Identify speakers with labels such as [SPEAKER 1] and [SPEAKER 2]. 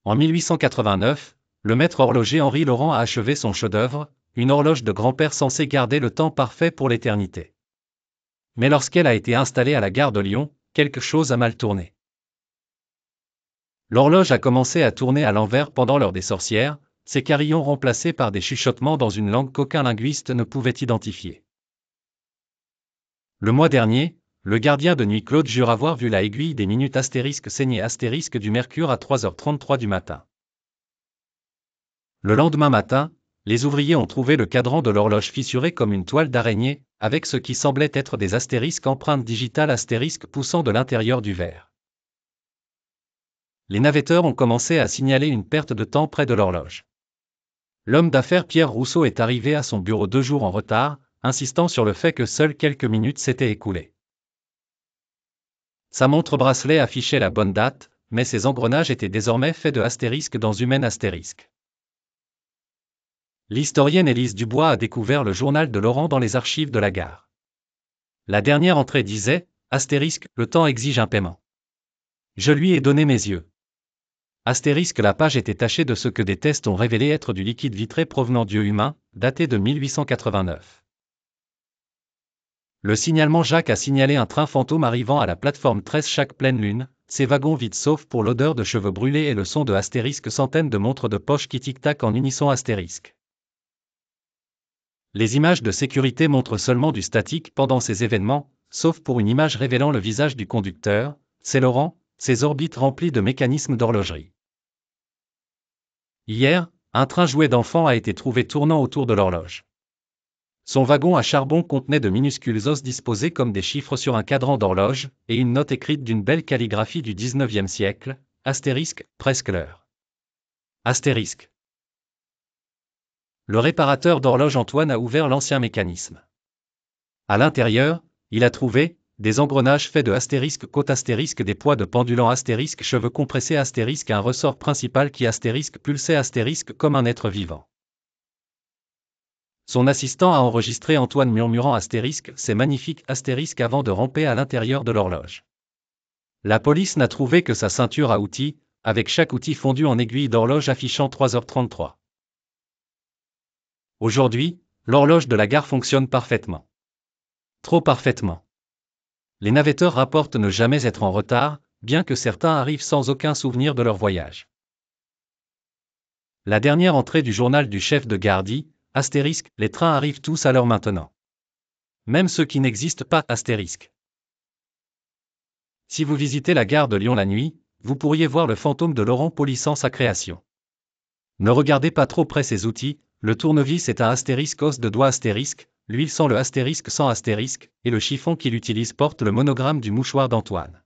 [SPEAKER 1] En 1889, le maître horloger Henri Laurent a achevé son chef-d'œuvre, une horloge de grand-père censée garder le temps parfait pour l'éternité. Mais lorsqu'elle a été installée à la gare de Lyon, quelque chose a mal tourné. L'horloge a commencé à tourner à l'envers pendant l'heure des sorcières, ses carillons remplacés par des chuchotements dans une langue qu'aucun linguiste ne pouvait identifier. Le mois dernier, le gardien de nuit Claude jure avoir vu la aiguille des minutes saigner du mercure à 3h33 du matin. Le lendemain matin, les ouvriers ont trouvé le cadran de l'horloge fissuré comme une toile d'araignée, avec ce qui semblait être des astérisques empreintes digitales poussant de l'intérieur du verre. Les navetteurs ont commencé à signaler une perte de temps près de l'horloge. L'homme d'affaires Pierre Rousseau est arrivé à son bureau 2 jours en retard, insistant sur le fait que seules quelques minutes s'étaient écoulées. Sa montre-bracelet affichait la bonne date, mais ses engrenages étaient désormais faits de astérisques dans humaine astérisque. L'historienne Élise Dubois a découvert le journal de Laurent dans les archives de la gare. La dernière entrée disait, astérisque, le temps exige un paiement. Je lui ai donné mes yeux. Astérisque, la page était tachée de ce que des tests ont révélé être du liquide vitré provenant d'yeux humains, daté de 1889. Le signalement Jacques a signalé un train fantôme arrivant à la plateforme 13 chaque pleine lune, ses wagons vides sauf pour l'odeur de cheveux brûlés et le son de astérisque, centaines de montres de poche qui tic-tac en unisson astérisque. Les images de sécurité montrent seulement du statique pendant ces événements, sauf pour une image révélant le visage du conducteur, c'est Laurent, ses orbites remplies de mécanismes d'horlogerie. Hier, un train jouet d'enfant a été trouvé tournant autour de l'horloge. Son wagon à charbon contenait de minuscules os disposés comme des chiffres sur un cadran d'horloge, et une note écrite d'une belle calligraphie du 19e siècle, astérisque, presque l'heure. Astérisque. Le réparateur d'horloge Antoine a ouvert l'ancien mécanisme. À l'intérieur, il a trouvé des engrenages faits de astérisque côte astérisque, des poids de pendulant astérisque, cheveux compressés astérisque, un ressort principal qui astérisque pulsait astérisque comme un être vivant. Son assistant a enregistré Antoine murmurant astérisque, c'est magnifique astérisque avant de ramper à l'intérieur de l'horloge. La police n'a trouvé que sa ceinture à outils, avec chaque outil fondu en aiguille d'horloge affichant 3h33. Aujourd'hui, l'horloge de la gare fonctionne parfaitement. Trop parfaitement. Les navetteurs rapportent ne jamais être en retard, bien que certains arrivent sans aucun souvenir de leur voyage. La dernière entrée du journal du chef de gare dit, astérisque, les trains arrivent tous à l'heure maintenant. Même ceux qui n'existent pas, astérisque. Si vous visitez la gare de Lyon la nuit, vous pourriez voir le fantôme de Laurent polissant sa création. Ne regardez pas trop près ses outils, le tournevis est un astérisque os de doigt astérisque, l'huile sans le astérisque sans astérisque, et le chiffon qu'il utilise porte le monogramme du mouchoir d'Antoine.